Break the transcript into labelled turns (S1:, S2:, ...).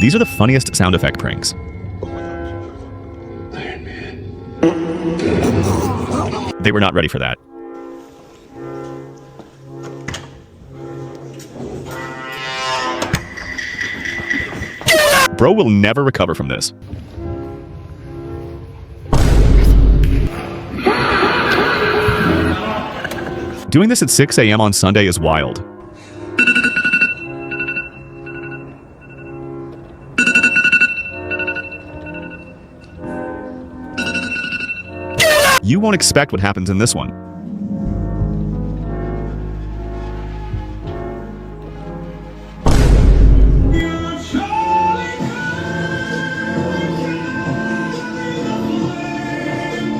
S1: These are the funniest sound effect pranks.
S2: Iron Man.
S1: They were not ready for that. Bro will never recover from this. Doing this at 6 a.m. on Sunday is wild. You won't expect what happens in this one.